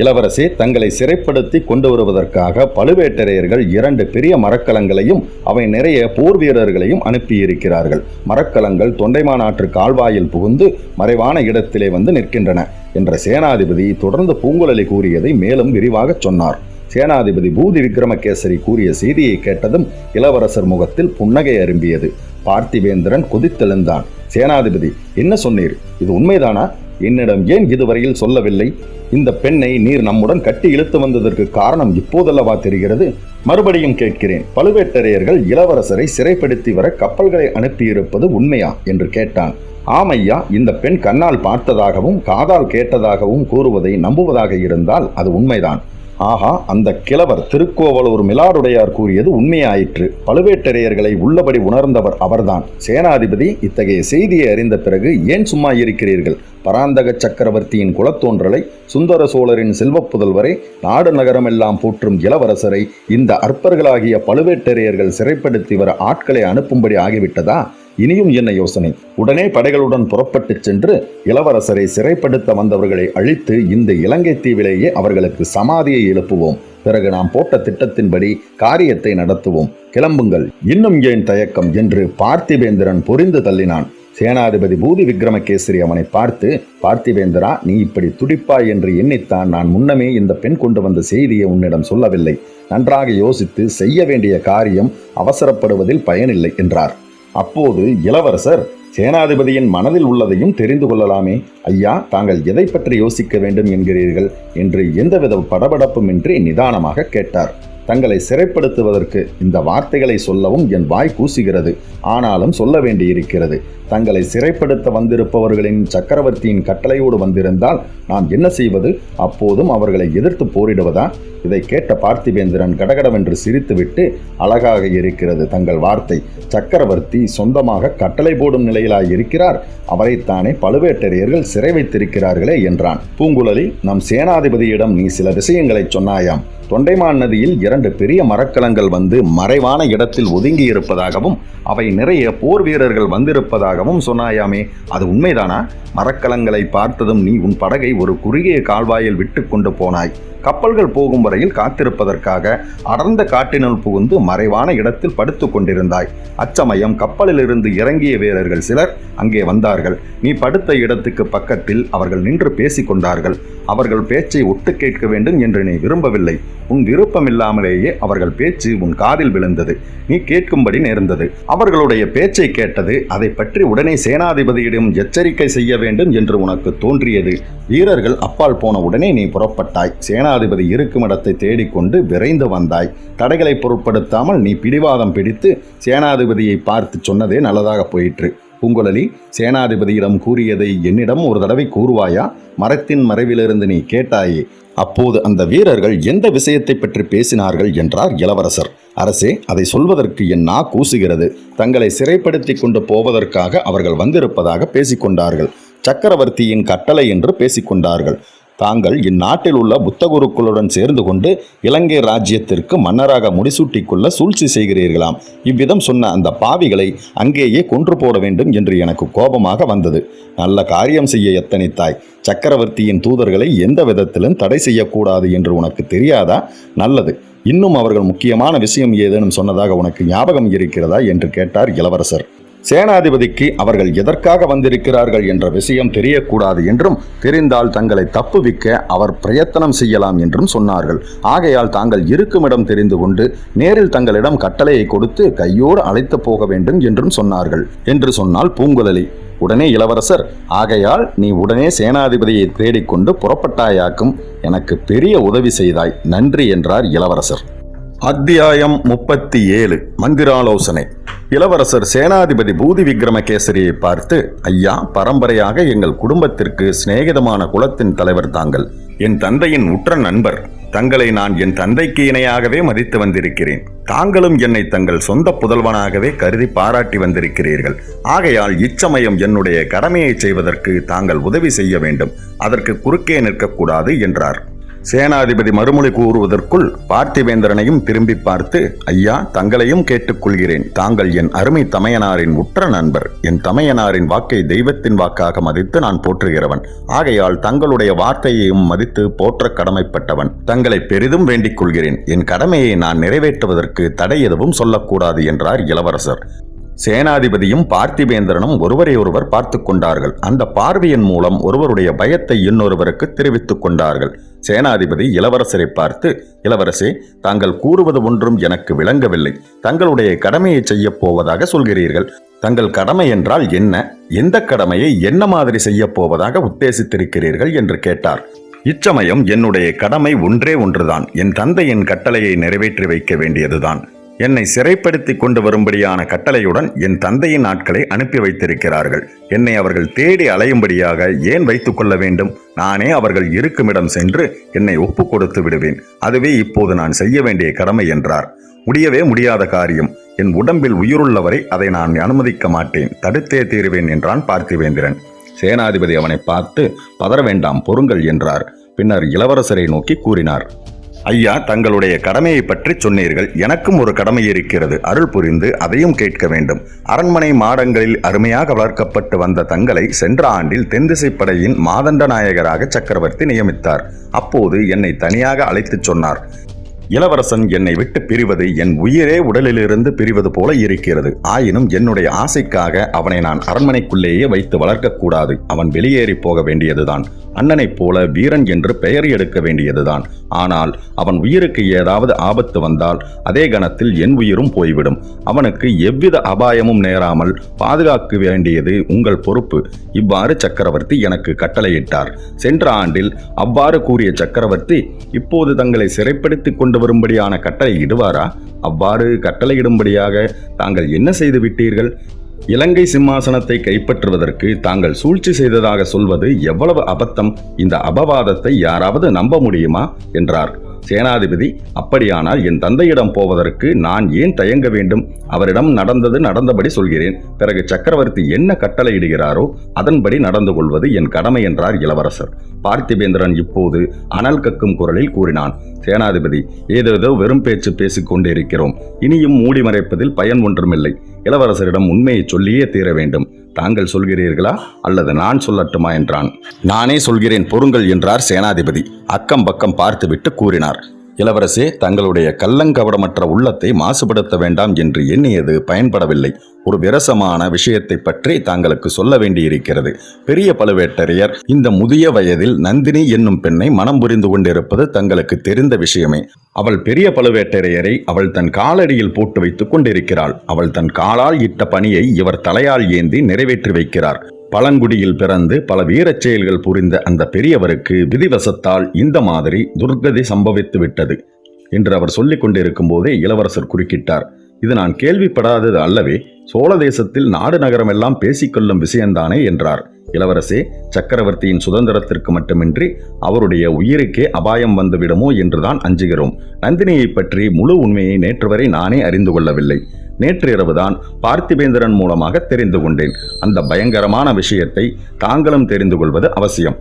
இளவரசே, தங்களை சிறைப்படுத்தி கொண்டு வருவதற்காக பழுவேட்டரையர்கள் 2 பெரிய மரக்கலங்களையும் அவை நிறைய போர் வீரர்களையும் அனுப்பியிருக்கிறார்கள். மரக்கலங்கள் தொண்டைமானாற்று கால்வாயில் புகுந்து மறைவான இடத்திலே வந்து நிற்கின்றன என்ற சேனாதிபதி தொடர்ந்து பூங்குழலி கூறியதை மேலும் விரிவாக சொன்னார். சேனாதிபதி பூதி விக்ரமகேசரி கூறிய செய்தியை கேட்டதும் இளவரசர் முகத்தில் புன்னகை அரும்பியது. பார்த்திபேந்திரன் கொதித்தெழுந்தான். சேனாதிபதி, என்ன சொன்னீர்? இது உண்மைதானா? என்னிடம் ஏன் இதுவரையில் சொல்லவில்லை? இந்த பெண்ணை நீர் நம்முடன் கட்டி இழுத்து வந்ததற்கு காரணம் இப்போதல்லவா தெரிகிறது? மறுபடியும் கேட்கிறேன், பழுவேட்டரையர்கள் இளவரசரை சிறைப்படுத்தி வர கப்பல்களை அனுப்பியிருப்பது உண்மையா என்று கேட்டான். ஆமையா, இந்த பெண் கண்ணால் பார்த்ததாகவும் காதால் கேட்டதாகவும் கூறுவதை நம்புவதாக இருந்தால் அது உண்மைதான். ஆஹா, அந்த கிழவர் திருக்கோவலூர் மிலாடுடையார் கூறியது உண்மையாயிற்று. பழுவேட்டரையர்களை உள்ளபடி உணர்ந்தவர் அவர்தான். சேனாதிபதி, இத்தகைய செய்தியை அறிந்த பிறகு ஏன் சும்மா இருக்கிறீர்கள்? பராந்தக சக்கரவர்த்தியின் குலத்தோன்றலை, சுந்தர சோழரின் செல்வப் புதல்வரை, நாடு நகரமெல்லாம் போற்றும் இளவரசரை இந்த அற்பர்களாகிய பழுவேட்டரையர்கள் சிறைப்படுத்தி வர ஆட்களை அனுப்பும்படி ஆகிவிட்டதா? இனியும் என்ன யோசனை? உடனே படைகளுடன் புறப்பட்டு சென்று இளவரசரை சிறைப்படுத்த வந்தவர்களை அழித்து இந்த இலங்கை தீவிலேயே அவர்களுக்கு சமாதியை எழுப்புவோம். பிறகு நாம் போட்ட திட்டத்தின்படி காரியத்தை நடத்துவோம். கிளம்புங்கள், இன்னும் ஏன் தயக்கம் என்று பார்த்திபேந்திரன் பொரிந்து தள்ளினான். சேனாதிபதி பூதி விக்ரமகேசரி அவனை பார்த்து, பார்த்திபேந்திரா, நீ இப்படி துடிப்பாய் என்று எண்ணித்தான் நான் முன்னமே இந்த பெண் கொண்டு வந்த செய்தியை உன்னிடம் சொல்லவில்லை. நன்றாக யோசித்து செய்ய வேண்டிய காரியம் அவசரப்படுவதில் பயனில்லை என்றார். அப்போது இளவரசர், சேனாதிபதியின் மனதில் உள்ளதையும் தெரிந்து கொள்ளலாமே. ஐயா, தாங்கள் எதை பற்றி யோசிக்க வேண்டும் என்கிறீர்கள் என்று எந்தவித படபடப்புமின்றி நிதானமாக கேட்டார். தங்களை சிறைப்படுத்துவதற்கு இந்த வார்த்தைகளை சொல்லவும் என் வாய் கூசுகிறது. ஆனாலும் சொல்ல வேண்டியிருக்கிறது. தங்களை சிறைப்படுத்த வந்திருப்பவர்களின் சக்கரவர்த்தியின் கட்டளையோடு வந்திருந்தால் நாம் என்ன செய்வது? அப்போதும் அவர்களை எதிர்த்து போரிடுவதா? இதை கேட்ட பார்த்திபேந்திரன் கடகடவென்று சிரித்துவிட்டு, அழகாக இருக்கிறது தங்கள் வார்த்தை. சக்கரவர்த்தி சொந்தமாக கட்டளை போடும் நிலையிலாய் இருக்கிறார். அவரைத்தானே பழுவேட்டரையர்கள் சிறை வைத்திருக்கிறார்களே என்றான். பூங்குழலி, நம் சேனாதிபதியிடம் நீ சில விஷயங்களை சொன்னாயாம். தொண்டைமான் நதியில் 2 பெரிய மரக்கலங்கள் வந்து மறைவான இடத்தில் ஒதுங்கி இருப்பதாகவும் அவை நிறைய போர் வீரர்கள் வந்திருப்பதாகவும் சொன்னாயாமே, அது உண்மைதானா? மரக்கலங்களை பார்த்ததும் நீ உன் படகை ஒரு குறுகிய கால்வாயில் விட்டு கொண்டு போனாய். கப்பல்கள் போகும் வரையில் காத்திருப்பதற்காக அடர்ந்த காட்டினுள் புகுந்து மறைவான இடத்தில் படுத்து கொண்டிருந்தாய். அச்சமயம் கப்பலிலிருந்து இறங்கிய வீரர்கள் சிலர் அங்கே வந்தார்கள். நீ படுத்த இடத்துக்கு பக்கத்தில் அவர்கள் நின்று பேசிக் கொண்டார்கள். அவர்கள் பேச்சை ஒட்டு கேட்க வேண்டும் என்று நீ விரும்பவில்லை. உன் விருப்பமில்லாமலேயே அவர்கள் பேச்சு உன் காதில் விழுந்தது. நீ கேட்கும்படி நேர்ந்தது. அவர்களுடைய பேச்சை கேட்டது. அதை பற்றி உடனே சேனாதிபதியிடம் எச்சரிக்கை செய்ய வேண்டும் என்று உனக்கு தோன்றியது. வீரர்கள் அப்பால் போன உடனே நீ புறப்பட்டாய். சேனாதிபதி இருக்கும் இடத்தை தேடிக்கொண்டு விரைந்து வந்தாய். தடைகளை பொருட்படுத்தாமல் நீ பிடிவாதம் பிடித்து சேனாதிபதியை பார்த்து சொன்னதே நல்லதாக போயிற்று. பூங்குழலி, சேனாதிபதியிடம் கூறியதை என்னிடம் ஒரு தடவை கூறுவாயா? மரத்தின் மறைவிலிருந்து நீ கேட்டாயே, அப்போது அந்த வீரர்கள் எந்த விஷயத்தை பற்றி பேசினார்கள் என்றார் இளவரசர். அரசே, அதை சொல்வதற்கு என் நா கூசுகிறது. தங்களை சிறைப்படுத்தி கொண்டு போவதற்காக அவர்கள் வந்திருப்பதாக பேசிக்கொண்டார்கள். சக்கரவர்த்தியின் கட்டளை என்று பேசிக்கொண்டார்கள். தாங்கள் இந்நாட்டில் உள்ள புத்தகுருக்களுடன் சேர்ந்து கொண்டு இலங்கை ராஜ்யத்திற்கு மன்னராக முடிசூட்டிக் கொள்ள சூழ்ச்சி செய்கிறீர்களாம். இவ்விதம் சொன்ன அந்த பாவிகளை அங்கேயே கொன்று போட வேண்டும் என்று எனக்கு கோபமாக வந்தது. நல்ல காரியம் செய்ய எத்தனித்தாய். சக்கரவர்த்தியின் தூதர்களை எந்த விதத்திலும் தடை செய்யக்கூடாது என்று உனக்கு தெரியாதா? நல்லது. இன்னும் அவர்கள் முக்கியமான விஷயம் ஏதேனும் சொன்னதாக உனக்கு ஞாபகம் இருக்கிறதா என்று கேட்டார் இளவரசர். சேனாதிபதிக்கு அவர்கள் எதற்காக வந்திருக்கிறார்கள் என்ற விஷயம் தெரியக்கூடாது என்றும், தெரிந்தால் தங்களை தப்புவிக்க அவர் பிரயத்தனம் செய்யலாம் என்றும் சொன்னார்கள். ஆகையால் தாங்கள் இருக்குமிடம் தெரிந்து கொண்டு நேரில் தங்களிடம் கட்டளையை கொடுத்து கையோடு அழைத்து போக வேண்டும் என்றும் சொன்னார்கள் என்று சொன்னால் பூங்குழலி. உடனே இளவரசர், ஆகையால் நீ உடனே சேனாதிபதியை தேடிக்கொண்டு புறப்பட்டாயாக்கும். எனக்கு பெரிய உதவி செய்தாய். நன்றி என்றார் இளவரசர். அத்தியாயம் 37. மந்திராலோசனை. இளவரசர் சேனாதிபதி பூதி விக்ரமகேசரியை பார்த்து, ஐயா, பரம்பரையாக எங்கள் குடும்பத்திற்கு சிநேகிதமான குலத்தின் தலைவர் தாங்கள். என் தந்தையின் உற்ற நண்பர். தங்களை நான் என் தந்தைக்கு இணையாகவே மதித்து வந்திருக்கிறேன். தாங்களும் என்னை தங்கள் சொந்த புதல்வனாகவே கருதி பாராட்டி வந்திருக்கிறீர்கள். ஆகையால் இச்சமயம் என்னுடைய கடமையை செய்வதற்கு தாங்கள் உதவி செய்ய வேண்டும். அதற்கு குறுக்கே நிற்கக்கூடாது என்றார். சேனாதிபதி மறுமொழி கூறுவதற்குள் பார்த்திபேந்திரனையும் திரும்பி பார்த்து, ஐயா, தங்களையும் கேட்டுக்கொள்கிறேன். தாங்கள் என் அருமை தமையனாரின் உற்ற நண்பர். என் தமையனாரின் வாக்கை தெய்வத்தின் வாக்காக மதித்து நான் போற்றுகிறவன். ஆகையால் தங்களுடைய வார்த்தையையும் மதித்து போற்ற கடமைப்பட்டவன். தங்களை பெரிதும் வேண்டிக் கொள்கிறேன். என் கடமையை நான் நிறைவேற்றுவதற்கு தடை எதுவும் சொல்லக்கூடாது என்றார் இளவரசர். சேனாதிபதியும் பார்த்திபேந்திரனும் ஒருவரை ஒருவர் பார்த்து கொண்டார்கள். அந்த பார்வையின் மூலம் ஒருவருடைய பயத்தை இன்னொருவருக்கு தெரிவித்துக் கொண்டார்கள். சேனாதிபதி இளவரசரை பார்த்து, இளவரசே, தாங்கள் கூறுவது ஒன்றும் எனக்கு விளங்கவில்லை. தங்களுடைய கடமையை செய்ய போவதாக சொல்கிறீர்கள். தங்கள் கடமை என்றால் என்ன? எந்த கடமையை என்ன மாதிரி செய்ய போவதாக உத்தேசித்திருக்கிறீர்கள் என்று கேட்டார். இச்சமயம் என்னுடைய கடமை ஒன்றே ஒன்றுதான். என் தந்தையின் கட்டளையை நிறைவேற்றி வைக்க வேண்டியதுதான். என்னை சிறைப்படுத்தி கொண்டு வரும்படியான கட்டளையுடன் என் தந்தையின் ஆட்களை அனுப்பி வைத்திருக்கிறார்கள். என்னை அவர்கள் தேடி அலையும்படியாக ஏன் வைத்துக் கொள்ள வேண்டும்? நானே அவர்கள் இருக்குமிடம் சென்று என்னை ஒப்பு கொடுத்து விடுவேன். அதுவே இப்போது நான் செய்ய வேண்டிய கடமை என்றார். முடியவே முடியாத காரியம். என் உடம்பில் உயிருள்ளவரை அதை நான் அனுமதிக்க மாட்டேன். தடுத்தே தீருவேன் என்றான் பார்த்திபேந்திரன். சேனாதிபதி அவனை பார்த்து, பதற வேண்டாம், பொறுங்கள் என்றார். பின்னர் இளவரசரை நோக்கி கூறினார், ஐயா, தங்களுடைய கடமையை பற்றி சொன்னீர்கள். எனக்கும் ஒரு கடமை இருக்கிறது. அருள் புரிந்து அதையும் கேட்க வேண்டும். அரண்மனை மாடங்களில் அருமையாக வளர்க்கப்பட்டு வந்த தங்களை சென்ற ஆண்டில் தென்திசைப்படையின் மாதண்ட நாயகராக சக்கரவர்த்தி நியமித்தார். அப்போது என்னை தனியாக அழைத்துச் சொன்னார். இளவரசன் என்னை விட்டு பிரிவது என் உயிரே உடலிலிருந்து பிரிவது போல இருக்கிறது. ஆயினும் என்னுடைய ஆசைக்காக அவனை நான் அரண்மனைக்குள்ளேயே வைத்து வளர்க்கக்கூடாது. அவன் வெளியேறி போக வேண்டியதுதான். அண்ணனைப் போல வீரன் என்று பெயர் எடுக்க வேண்டியதுதான். ஆனால் அவன் உயிருக்கு ஏதாவது ஆபத்து வந்தால் அதே கணத்தில் என் உயிரும் போய்விடும். அவனுக்கு எவ்வித அபாயமும் நேராமல் பாதுகாக்க வேண்டியது உங்கள் பொறுப்பு. இவ்வாறு சக்கரவர்த்தி எனக்கு கட்டளையிட்டார். சென்ற ஆண்டில் அவ்வாறு கூறிய சக்கரவர்த்தி இப்போது தங்களை சிறைப்படுத்தி கொண்டு கொண்டு வரும்படியான கட்டளை இடுவாரா? அவ்வாறு கட்டளையிடும்படியாக தாங்கள் என்ன செய்து விட்டீர்கள்? இலங்கை சிம்மாசனத்தை கைப்பற்றுவதற்கு தாங்கள் சூழ்ச்சி செய்ததாக சொல்வது எவ்வளவு அபத்தம்! இந்த அபவாதத்தை யாராவது நம்ப முடியுமா என்றார். சேனாதிபதி, அப்படியானால் என் தந்தையிடம் போவதற்கு நான் ஏன் தயங்க வேண்டும்? அவரிடம் நடந்தது நடந்தபடி சொல்கிறேன். பிறகு சக்கரவர்த்தி என்ன கட்டளையிடுகிறாரோ அதன்படி நடந்து கொள்வது என் கடமை என்றார் இளவரசர். பார்த்திபேந்திரன் இப்போது அனல் கக்கும் குரலில் கூறினான். சேனாதிபதி, ஏதேதோ வெறும் பேச்சு பேசிக் கொண்டிருக்கிறோம். இனியும் மூடி மறைப்பதில் பயன் ஒன்றுமில்லை. இளவரசரிடம் உண்மையை சொல்லியே தீர வேண்டும். தாங்கள் சொல்கிறீர்களா அல்லது நான் சொல்லட்டுமா என்றான். நானே சொல்கிறேன், பொறுங்கள் என்றார் சேனாதிபதி. அக்கம் பக்கம் பார்த்துவிட்டு கூறினார். இளவரசே, தங்களுடைய கள்ளங்கபடமற்ற உள்ளத்தை மாசுபடுத்த வேண்டாம் என்று எண்ணியது பயன்படவில்லை. ஒரு விரசமான விஷயத்தை பற்றி தாங்களுக்கு சொல்ல வேண்டியிருக்கிறது. பெரிய பழுவேட்டரையர் இந்த முதிய வயதில் நந்தினி என்னும் பெண்ணை மனம் புரிந்து கொண்டிருப்பது தங்களுக்கு தெரிந்த விஷயமே. அவள் பெரிய பழுவேட்டரையரை அவள் தன் காலடியில் போட்டு வைத்துக் கொண்டிருக்கிறாள். அவள் தன் காலால் இட்ட பணியை இவர் தலையால் ஏந்தி நிறைவேற்றி வைக்கிறார். பழங்குடியில் பிறந்து பல வீரச் செயல்கள் புரிந்த அந்த பெரியவருக்கு விதிவசத்தால் இந்த மாதிரி துர்கதி சம்பவித்து விட்டது என்று அவர் சொல்லிக் கொண்டிருக்கும் போதே இளவரசர் குறுக்கிட்டார். இது நான் கேள்விப்படாதது அல்லவே. சோழ தேசத்தில் நாடு நகரம் எல்லாம் பேசிக்கொள்ளும் விஷயம்தானே என்றார். இளவரசே, சக்கரவர்த்தியின் சுதந்திரத்திற்கு மட்டுமின்றி அவருடைய உயிருக்கே அபாயம் வந்துவிடுமோ என்றுதான் அஞ்சுகிறோம். நந்தினியை பற்றி முழு உண்மையை நேற்று வரை நானே அறிந்து கொள்ளவில்லை. நேற்று இரவுதான் பார்த்திபேந்திரன் மூலமாக தெரிந்து கொண்டேன். அந்த பயங்கரமான விஷயத்தை தாங்களும் தெரிந்து கொள்வது அவசியம்.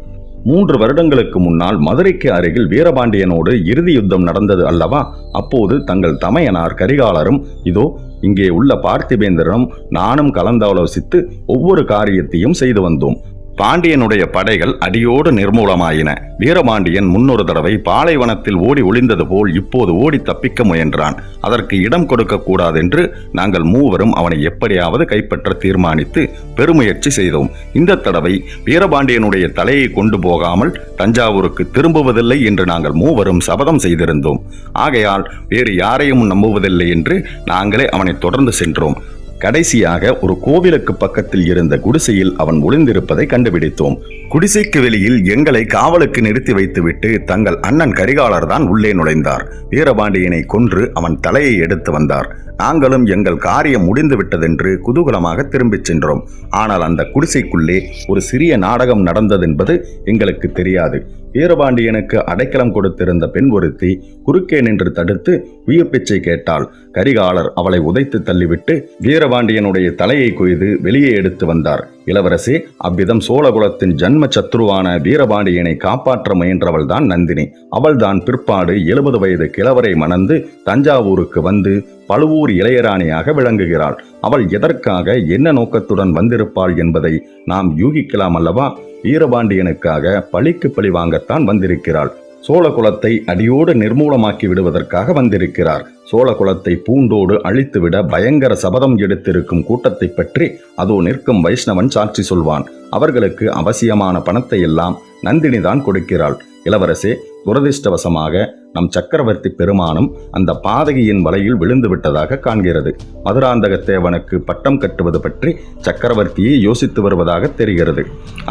3 வருடங்களுக்கு முன்னால் மதுரைக்கு அருகில் வீரபாண்டியனோடு இறுதி யுத்தம் நடந்தது அல்லவா? அப்போது தங்கள் தமையனார் கரிகாலரும் இதோ இங்கே உள்ள பார்த்திபேந்திரனும் நானும் கலந்தாலோசித்து ஒவ்வொரு காரியத்தையும் செய்து வந்தோம். பாண்டியனுடைய படைகள் அடியோடு நிர்மூலமாயின. வீரபாண்டியன் முன்னொரு தடவை பாலைவனத்தில் ஓடி ஒளிந்தது போல் இப்போது ஓடி தப்பிக்க முயன்றான். அதற்கு இடம் கொடுக்க கூடாதென்று நாங்கள் மூவரும் அவனை எப்படியாவது கைப்பற்ற தீர்மானித்து பெருமுயற்சி செய்தோம். இந்த தடவை வீரபாண்டியனுடைய தலையை கொண்டு போகாமல் தஞ்சாவூருக்கு திரும்புவதில்லை என்று நாங்கள் மூவரும் சபதம் செய்திருந்தோம். ஆகையால் வேறு யாரையும் நம்புவதில்லை என்று நாங்களே அவனை தொடர்ந்து சென்றோம். கடைசியாக ஒரு கோவிலுக்கு பக்கத்தில் இருந்த குடிசையில் அவன் ஒளிந்திருப்பதை கண்டுபிடித்தோம். குடிசைக்கு வெளியில் எங்களை காவலுக்கு நிறுத்தி வைத்துவிட்டு தங்கள் அண்ணன் கரிகாலர் தான் உள்ளே நுழைந்தார். வீரபாண்டியனை கொன்று அவன் தலையை எடுத்து வந்தார். நாங்களும் எங்கள் காரியம் முடிந்து விட்டதென்று குதூகலமாக திரும்பிச் சென்றோம். ஆனால் அந்த குடிசைக்குள்ளே ஒரு சிறிய நாடகம் நடந்ததென்பது எங்களுக்கு தெரியாது. வீரபாண்டியனுக்கு அடைக்கலம் கொடுத்திருந்த பெண் ஒருத்தி குறுக்கே நின்று தடுத்து உயிர் பிச்சை கேட்டாள். கரிகாலர் அவளை உதைத்து தள்ளிவிட்டு வீரபாண்டியனுடைய தலையை கொய்து வெளியே எடுத்து வந்தார். இளவரசே, அவ்விதம் சோழகுலத்தின் ஜன்ம சத்ருவான வீரபாண்டியனை காப்பாற்ற முயன்றவள் தான் நந்தினி. அவள்தான் பிற்பாடு 70 வயது கிழவரை மணந்து தஞ்சாவூருக்கு வந்து பழுவூர் இளையராணியாக விளங்குகிறாள். அவள் எதற்காக என்ன நோக்கத்துடன் வந்திருப்பாள் என்பதை நாம் யூகிக்கலாம் அல்லவா? வீரபாண்டியனுக்காக பழிக்கு பழி வாங்கத்தான் வந்திருக்கிறாள். சோழகுலத்தை அடியோடு நிர்மூலமாக்கி விடுவதற்காக வந்திருக்கிறார். சோழகுலத்தை பூண்டோடு அழித்துவிட பயங்கர சபதம் எடுத்திருக்கும் கூட்டத்தை பற்றி அதோ நிற்கும் வைஷ்ணவன் சாட்சி சொல்வான். அவர்களுக்கு அவசியமான பணத்தை எல்லாம் நந்தினிதான் கொடுக்கிறாள். இளவரசே, துரதிர்ஷ்டவசமாக நம் சக்கரவர்த்தி பெருமானும் அந்த பாதகியின் வலையில் விழுந்து விட்டதாக காண்கிறது. மதுராந்தகத்தேவனுக்கு பட்டம் கட்டுவது பற்றி சக்கரவர்த்தியை யோசித்து வருவதாக தெரிகிறது.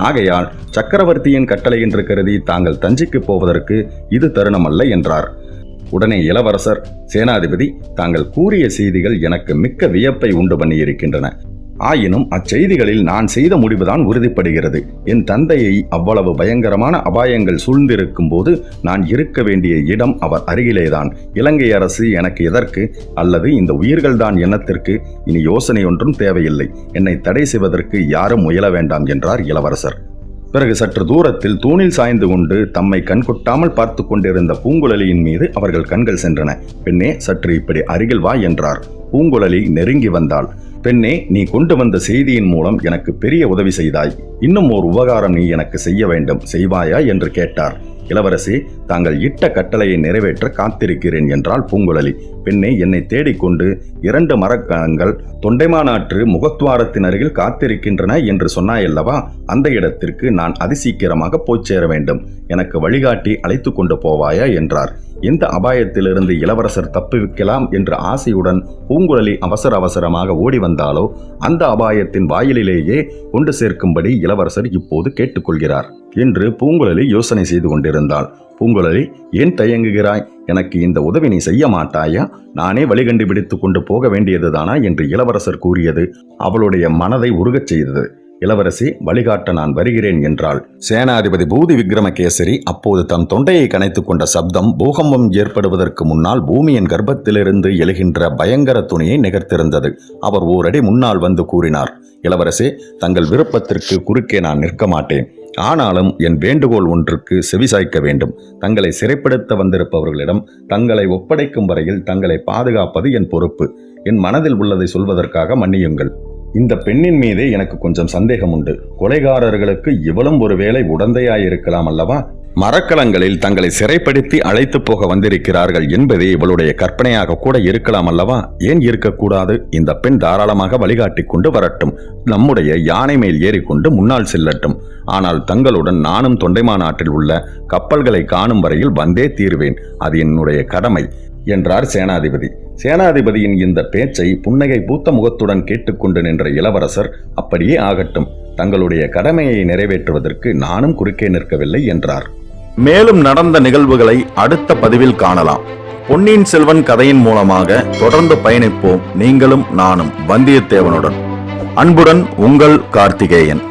ஆகையால் சக்கரவர்த்தியின் கட்டளை என்று கருதி தாங்கள் தஞ்சைக்கு போவதற்கு இது தருணமல்ல என்றார். உடனே இளவரசர், சேனாதிபதி, தாங்கள் கூறிய செய்திகள் எனக்கு மிக்க வியப்பை உண்டு பண்ணியிருக்கின்றன. ஆயினும் அச்செய்திகளில் நான் செய்த முடிவுதான் உறுதிப்படுகிறது. என் தந்தையை அவ்வளவு பயங்கரமான அபாயங்கள் சூழ்ந்திருக்கும் போது நான் இருக்க வேண்டிய இடம் அவர் அருகிலேதான். இலங்கை அரசு எனக்கு எதற்கு, அல்லது இந்த உயிர்கள்தான் எண்ணத்திற்கு? இனி யோசனை ஒன்றும் தேவையில்லை. என்னை தடை செய்வதற்கு யாரும் முயல வேண்டாம் என்றார் இளவரசர். பிறகு சற்று தூரத்தில் தூணில் சாய்ந்து கொண்டு தம்மை கண்கொட்டாமல் பார்த்து கொண்டிருந்த பூங்குழலியின் மீது அவர்கள் கண்கள் சென்றன. பெண்ணே, சற்று இப்படி அருகில் வா என்றார். பூங்குழலி நெருங்கி வந்தாள். பெண்ணே, நீ கொண்டு வந்த செய்தியின் மூலம் எனக்கு பெரிய உதவி செய்தாய். இன்னும் ஓர் உபகாரம் நீ எனக்கு செய்ய வேண்டும், செய்வாயா என்று கேட்டார். இளவரசி, தாங்கள் இட்ட கட்டளையை நிறைவேற்ற காத்திருக்கிறேன் என்றாள் பூங்குழலி. பெண்ணை என்னை தேடிக்கொண்டு 2 மரக்கலங்கள் தொண்டைமானாற்று முகத்துவாரத்தின் அருகில் காத்திருக்கின்றன என்று சொன்னாயல்லவா? அந்த இடத்திற்கு நான் அதிசீக்கிரமாக போய் சேர வேண்டும். எனக்கு வழிகாட்டி அழைத்து கொண்டு போவாயா என்றார். எந்த அபாயத்திலிருந்து இளவரசர் தப்புவிக்கலாம் என்ற ஆசையுடன் பூங்குழலி அவசரமாக ஓடி வந்தாலோ அந்த அபாயத்தின் வாயிலேயே கொண்டு சேர்க்கும்படி இளவரசர் இப்போது கேட்டுக்கொள்கிறார் என்று பூங்குழலி யோசனை செய்து கொண்டிருந்தாள். பூங்குழலி, ஏன் தயங்குகிறாய்? எனக்கு இந்த உதவி நீ செய்ய மாட்டாயா? நானே வழிகண்டு பிடித்து கொண்டு போக வேண்டியதுதானா என்று இளவரசர் கூறியது அவளுடைய மனதை உருகச் செய்தது. இளவரசி, வழிகாட்ட நான் வருகிறேன் என்றாள். சேனாதிபதி பூதி விக்ரமகேசரி அப்போது தன் தொண்டையை கனைத்துக் கொண்ட சப்தம் பூகம்பம் ஏற்படுவதற்கு முன்னால் பூமியின் கர்ப்பத்திலிருந்து எழுகின்ற பயங்கர துணியை நிகழ்த்திருந்தது. அவர் ஓரடி முன்னால் வந்து கூறினார், இளவரசி, தங்கள் விருப்பத்திற்கு குறுக்கே நான் நிற்க மாட்டேன். ஆனாலும் என் வேண்டுகோள் ஒன்றுக்கு செவிசாய்க்க வேண்டும். தங்களை சிறைப்படுத்த வந்திருப்பவர்களிடம் தங்களை ஒப்படைக்கும் வரையில் தங்களை பாதுகாப்பது என் பொறுப்பு. என் மனதில் உள்ளதை சொல்வதற்காக மன்னியுங்கள். இந்த பெண்ணின் மீதே எனக்கு கொஞ்சம் சந்தேகம் உண்டு. கொலைகாரர்களுக்கு இவளும் ஒருவேளை உடந்தையாயிருக்கலாம் அல்லவா? மரக்கலங்களில் தங்களை சிறைப்படுத்தி அழைத்து போக வந்திருக்கிறார்கள் என்பதே இவளுடைய கற்பனையாக கூட இருக்கலாம் அல்லவா? ஏன் இருக்கக்கூடாது? இந்த பெண் தாராளமாக வழிகாட்டி கொண்டு வரட்டும். நம்முடைய யானை மேல் ஏறிக்கொண்டு முன்னால் செல்லட்டும். ஆனால் தங்களுடன் நானும் தொண்டைமான் ஆற்றில் உள்ள கப்பல்களை காணும் வரையில் வந்தே தீர்வேன். அது என்னுடைய கடமை என்றார் சேனாதிபதி. சேனாதிபதியின் இந்த பேச்சை புன்னகை பூத்த முகத்துடன் கேட்டுக்கொண்டு நின்ற இளவரசர், அப்படியே ஆகட்டும், தங்களுடைய கடமையை நிறைவேற்றுவதற்கு நானும் குறுக்கே நிற்கவில்லை என்றார். மேலும் நடந்த நிகழ்வுகளை அடுத்த பதிவில் காணலாம். பொன்னியின் செல்வன் கதையின் மூலமாக தொடர்ந்து பயணிப்போம். நீங்களும் நானும் வந்தியத்தேவனுடன். அன்புடன் உங்கள் கார்த்திகேயன்.